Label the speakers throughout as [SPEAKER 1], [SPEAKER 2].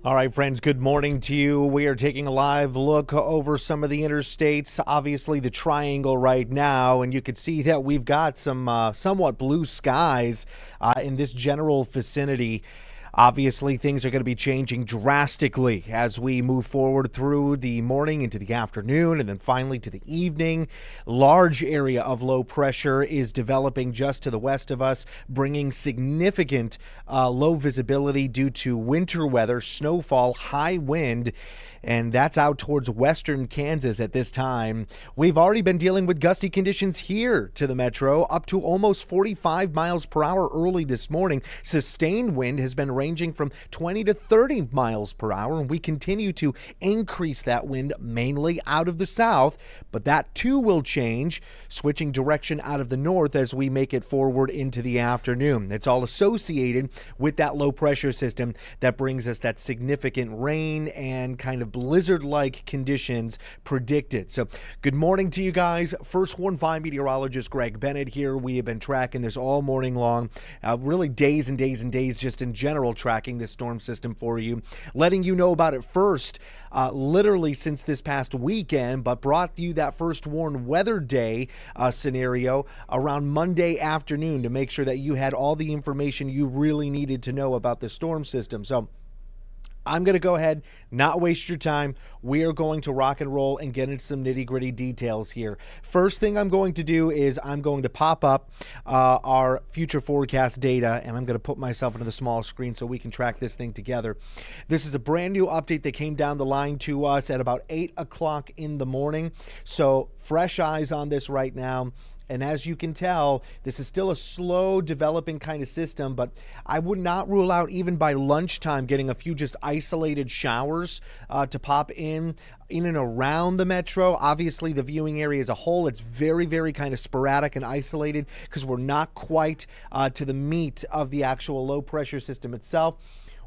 [SPEAKER 1] All right, friends, good morning to you. We are taking a live look over some of the interstates, obviously the triangle right now, and you can see that we've got some somewhat blue skies in this general vicinity. Obviously, things are going to be changing drastically as we move forward through the morning into the afternoon and then finally to the evening. Large area of low pressure is developing just to the west of us, bringing significant low visibility due to winter weather, snowfall, high wind, and that's out towards western Kansas at this time. We've already been dealing with gusty conditions here to the metro, up to almost 45 miles per hour early this morning. Sustained wind has been ranging from 20 to 30 miles per hour, and we continue to increase that wind mainly out of the south, but that too will change, switching direction out of the north as we make it forward into the afternoon. It's all associated with that low pressure system that brings us that significant rain and kind of blizzard-like conditions predicted. So good morning to you guys. First Warn 5 meteorologist Greg Bennett here. We have been tracking this all morning long, really days and days and days just in general, tracking this storm system for you, letting you know about it first, literally since this past weekend, but brought you that First Warn weather day scenario around Monday afternoon to make sure that you had all the information you really needed to know about the storm system. So I'm going to go ahead, not waste your time. We are going to rock and roll and get into some nitty-gritty details here. First thing I'm going to do is I'm going to pop up our future forecast data, and I'm going to put myself into the small screen so we can track this thing together. This is a brand new update that came down the line to us at about 8 o'clock in the morning. So fresh eyes on this right now. And as you can tell, this is still a slow developing kind of system, but I would not rule out even by lunchtime getting a few just isolated showers to pop in and around the metro. Obviously, the viewing area as a whole, it's very, very kind of sporadic and isolated because we're not quite to the meat of the actual low pressure system itself.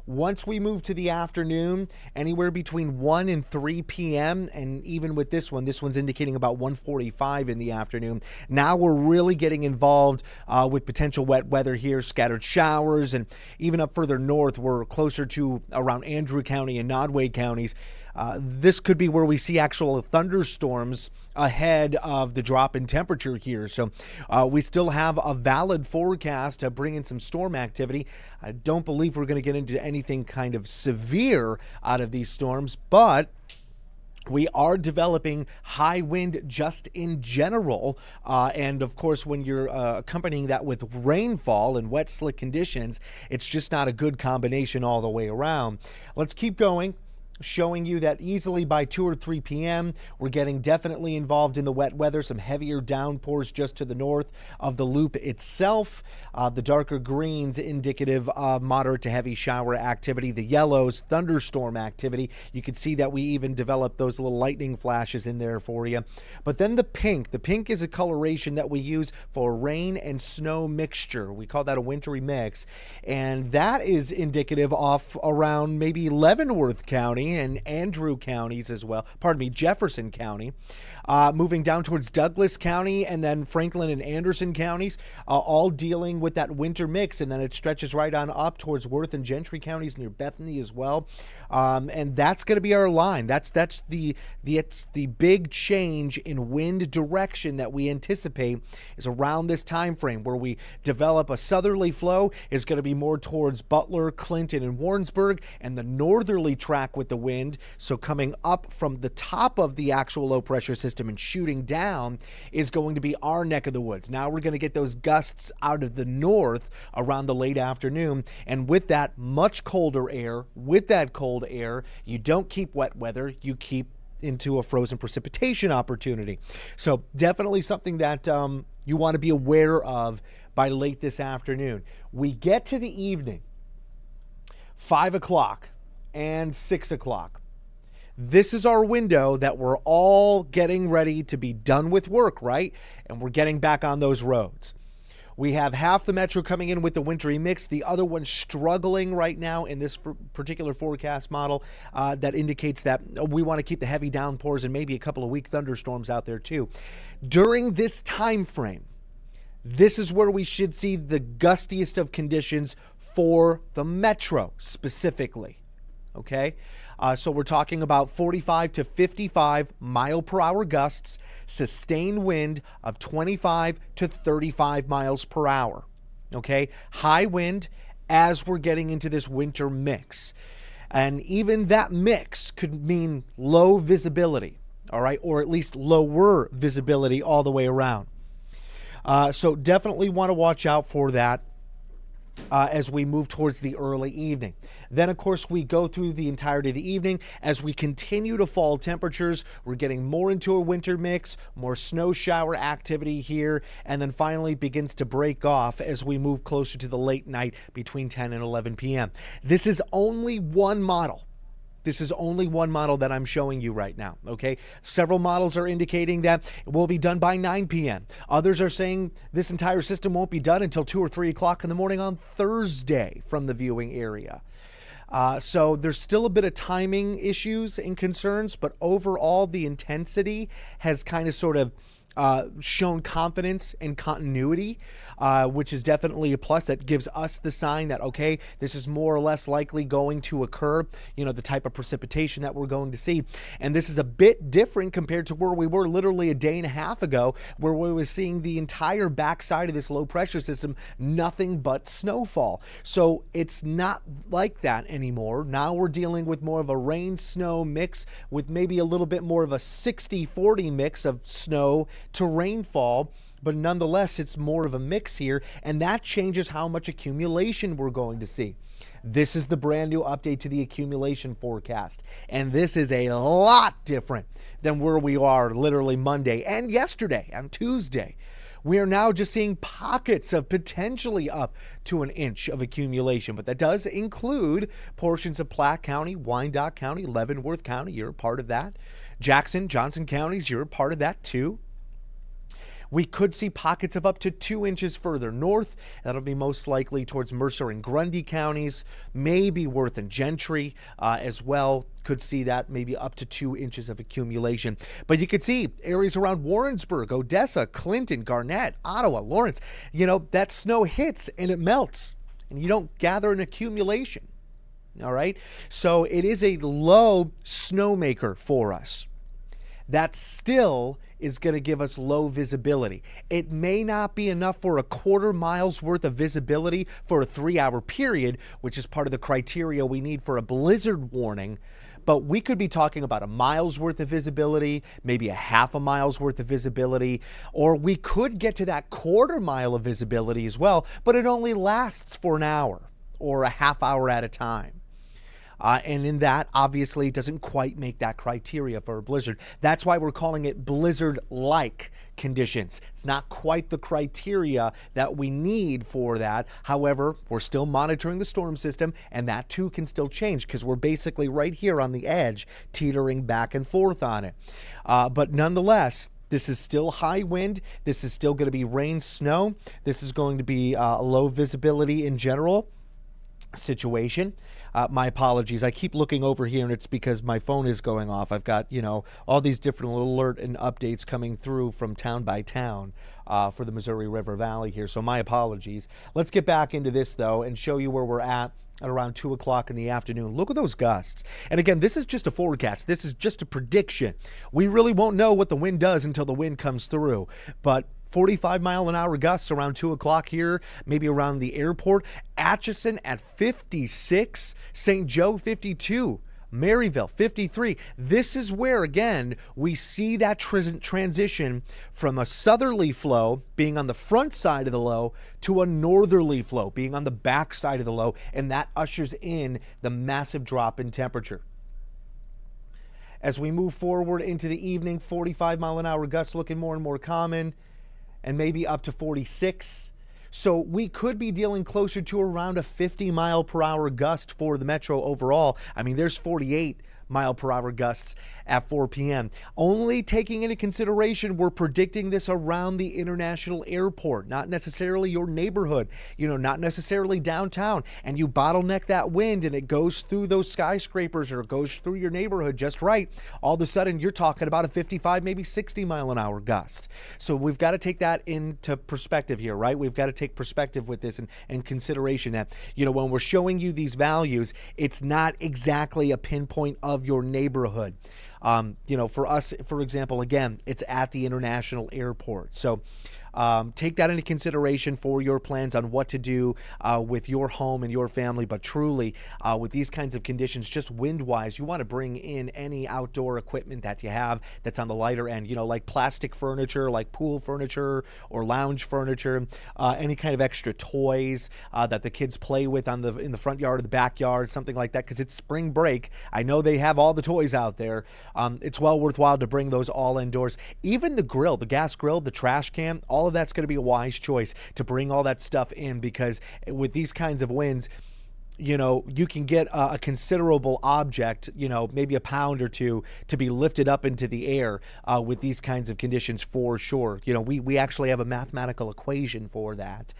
[SPEAKER 1] Once we move to the afternoon, anywhere between 1 and 3 p.m., and even with this one's indicating about 1:45 in the afternoon. Now we're really getting involved with potential wet weather here, scattered showers, and even up further north, we're closer to around Andrew County and Nodway counties. This could be where we see actual thunderstorms ahead of the drop in temperature here. So we still have a valid forecast to bring in some storm activity. I don't believe we're going to get into anything kind of severe out of these storms, but we are developing high wind just in general. And of course, when you're accompanying that with rainfall and wet, slick conditions, it's just not a good combination all the way around. Let's keep going, showing you that easily by 2 or 3 p.m. we're getting definitely involved in the wet weather, some heavier downpours just to the north of the loop itself. The darker greens indicative of moderate to heavy shower activity. The yellows, thunderstorm activity. You can see that we even developed those little lightning flashes in there for you. But then the pink is a coloration that we use for rain and snow mixture. We call that a wintry mix. And that is indicative off around maybe Leavenworth County and Andrew counties as well. Pardon me, Jefferson County. Moving down towards Douglas County and then Franklin and Anderson counties, all dealing with that winter mix. And then it stretches right on up towards Worth and Gentry counties near Bethany as well. And that's going to be our line. That's the big change in wind direction that we anticipate is around this time frame where we develop a southerly flow is going to be more towards Butler, Clinton, and Warrensburg, and the northerly track with the wind. So coming up from the top of the actual low pressure system and shooting down is going to be our neck of the woods. Now we're going to get those gusts out of the north around the late afternoon, and with that much colder air, with that cold air, you don't keep wet weather, you keep into a frozen precipitation opportunity. So definitely something that you want to be aware of by late this afternoon. We get to the evening, 5 o'clock and 6 o'clock. This is our window that we're all getting ready to be done with work, right? And we're getting back on those roads. We have half the metro coming in with the wintry mix, the other one struggling right now in this particular forecast model that indicates that we want to keep the heavy downpours and maybe a couple of weak thunderstorms out there too. During this time frame, this is where we should see the gustiest of conditions for the metro specifically. Okay, so we're talking about 45 to 55 mile per hour gusts, sustained wind of 25 to 35 miles per hour. Okay, high wind as we're getting into this winter mix. And even that mix could mean low visibility, all right, or at least lower visibility all the way around. So definitely want to watch out for that as we move towards the early evening. Then, of course, we go through the entirety of the evening. As we continue to fall temperatures, we're getting more into a winter mix, more snow shower activity here, and then finally begins to break off as we move closer to the late night between 10 and 11 p.m. This is only one model. This is only one model that I'm showing you right now, okay? Several models are indicating that it will be done by 9 p.m. Others are saying this entire system won't be done until 2 or 3 o'clock in the morning on Thursday from the viewing area. So there's still a bit of timing issues and concerns, but overall the intensity has kind of sort of shown confidence and continuity, which is definitely a plus. That gives us the sign that, okay, this is more or less likely going to occur, you know, the type of precipitation that we're going to see. And this is a bit different compared to where we were literally a day and a half ago, where we were seeing the entire backside of this low pressure system, nothing but snowfall. So it's not like that anymore. Now we're dealing with more of a rain-snow mix with maybe a little bit more of a 60-40 mix of snow to rainfall, but nonetheless it's more of a mix here, and that changes how much accumulation we're going to see. This is the brand new update to the accumulation forecast, and this is a lot different than where we are literally Monday and yesterday and Tuesday. We are now just seeing pockets of potentially up to an inch of accumulation, but that does include portions of Platte County, Wyandotte County, Leavenworth County. You're a part of that. Jackson, Johnson counties, you're a part of that too. We could see pockets of up to 2 inches further north. That'll be most likely towards Mercer and Grundy counties, maybe Worth and Gentry as well. Could see that maybe up to 2 inches of accumulation. But you could see areas around Warrensburg, Odessa, Clinton, Garnett, Ottawa, Lawrence. You know, that snow hits and it melts, and you don't gather an accumulation. All right? So it is a low snowmaker for us. That still is going to give us low visibility. It may not be enough for a quarter mile's worth of visibility for a 3-hour period, which is part of the criteria we need for a blizzard warning, but we could be talking about a mile's worth of visibility, maybe a half a mile's worth of visibility, or we could get to that quarter mile of visibility as well, but it only lasts for an hour or a half hour at a time. And in that, obviously, it doesn't quite make that criteria for a blizzard. That's why we're calling it blizzard-like conditions. It's not quite the criteria that we need for that. However, we're still monitoring the storm system, and that too can still change because we're basically right here on the edge, teetering back and forth on it. But nonetheless, this is still high wind. This is still going to be rain, snow. This is going to be low visibility in general situation. My apologies. I keep looking over here, and it's because my phone is going off. I've got, you know, all these different alert and updates coming through from town by town for the Missouri River Valley here. So my apologies. Let's get back into this, though, and show you where we're at around 2 o'clock in the afternoon. Look at those gusts. And again, this is just a forecast. This is just a prediction. We really won't know what the wind does until the wind comes through. But 45-mile-an-hour gusts around 2 o'clock here, maybe around the airport. Atchison at 56, St. Joe 52, Maryville 53. This is where, again, we see that transition from a southerly flow being on the front side of the low to a northerly flow being on the back side of the low, and that ushers in the massive drop in temperature. As we move forward into the evening, 45-mile-an-hour gusts looking more and more common, and maybe up to 46. So we could be dealing closer to around a 50-mile-per-hour gust for the metro overall. I mean, there's 48 mile-per-hour gusts at 4 p.m. Only taking into consideration, we're predicting this around the international airport, not necessarily your neighborhood, not necessarily downtown. And you bottleneck that wind and it goes through those skyscrapers or it goes through your neighborhood just right. All of a sudden, you're talking about a 55, maybe 60 mile an hour gust. So we've got to take that into perspective here, right? We've got to take perspective with this and consideration that, when we're showing you these values, it's not exactly a pinpoint of your neighborhood. For us, for example, again, it's at the international airport. So take that into consideration for your plans on what to do with your home and your family. But truly, with these kinds of conditions, just wind-wise, you want to bring in any outdoor equipment that you have that's on the lighter end, like plastic furniture, like pool furniture or lounge furniture, any kind of extra toys that the kids play with in the front yard or the backyard, something like that, because it's spring break. I know they have all the toys out there. It's well worthwhile to bring those all indoors. Even the grill, the gas grill, the trash can, all of that's going to be a wise choice to bring all that stuff in, because with these kinds of winds, you can get a considerable object, maybe a pound or two, to be lifted up into the air with these kinds of conditions for sure. We actually have a mathematical equation for that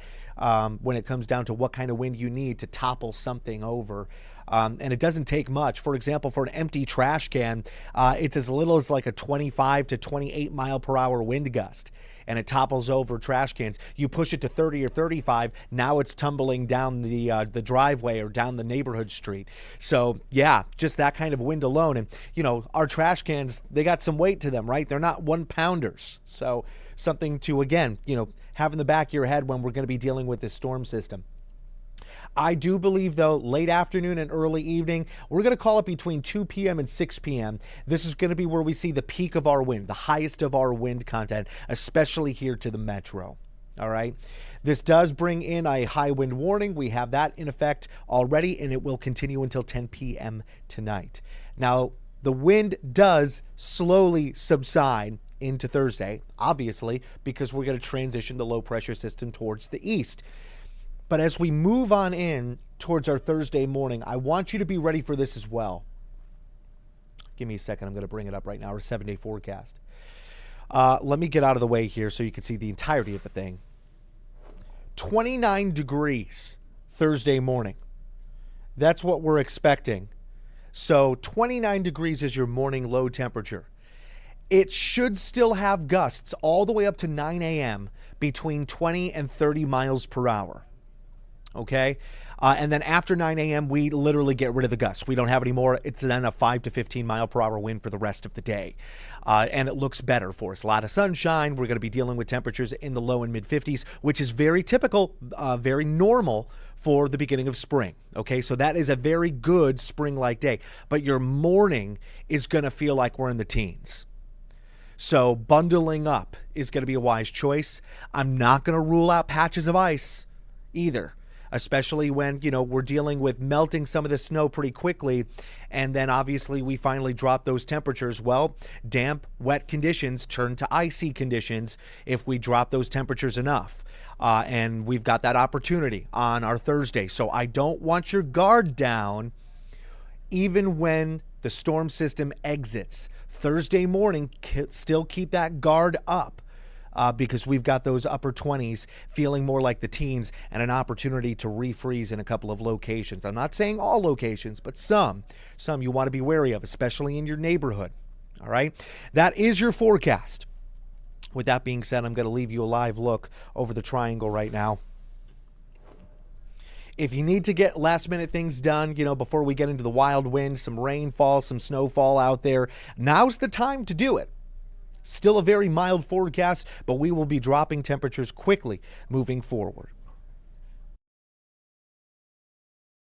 [SPEAKER 1] when it comes down to what kind of wind you need to topple something over. And it doesn't take much. For example, for an empty trash can, it's as little as like a 25 to 28 mile per hour wind gust, and it topples over trash cans. You push it to 30 or 35, now it's tumbling down the driveway or down the neighborhood street. So yeah, just that kind of wind alone. And our trash cans, they got some weight to them, right? They're not 1-pounders. So something to, again, have in the back of your head when we're going to be dealing with this storm system. I do believe, though, late afternoon and early evening, we're going to call it between 2 p.m. and 6 p.m. This is going to be where we see the peak of our wind, the highest of our wind content, especially here to the metro. All right. This does bring in a high wind warning. We have that in effect already, and it will continue until 10 p.m. tonight. Now, the wind does slowly subside into Thursday, obviously, because we're going to transition the low pressure system towards the east. But as we move on in towards our Thursday morning, I want you to be ready for this as well. Give me a second. I'm going to bring it up right now, our 7-day forecast. Let me get out of the way here so you can see the entirety of the thing. 29 degrees Thursday morning. That's what we're expecting. So 29 degrees is your morning low temperature. It should still have gusts all the way up to 9 a.m. between 20 and 30 miles per hour. Okay. And then after 9 a.m., we literally get rid of the gusts. We don't have any more. It's then a 5 to 15 mile per hour wind for the rest of the day. And it looks better for us. A lot of sunshine. We're going to be dealing with temperatures in the low and mid 50s, which is very typical, very normal for the beginning of spring. Okay. So that is a very good spring-like day. But your morning is going to feel like we're in the teens. So bundling up is going to be a wise choice. I'm not going to rule out patches of ice either, especially when, we're dealing with melting some of the snow pretty quickly. And then obviously we finally drop those temperatures. Well, damp, wet conditions turn to icy conditions if we drop those temperatures enough. And we've got that opportunity on our Thursday. So I don't want your guard down even when the storm system exits. Thursday morning, still keep that guard up. Because we've got those upper 20s feeling more like the teens and an opportunity to refreeze in a couple of locations. I'm not saying all locations, but some you want to be wary of, especially in your neighborhood. All right. That is your forecast. With that being said, I'm going to leave you a live look over the triangle right now. If you need to get last minute things done, before we get into the wild wind, some rainfall, some snowfall out there, now's the time to do it. Still a very mild forecast, but we will be dropping temperatures quickly moving forward.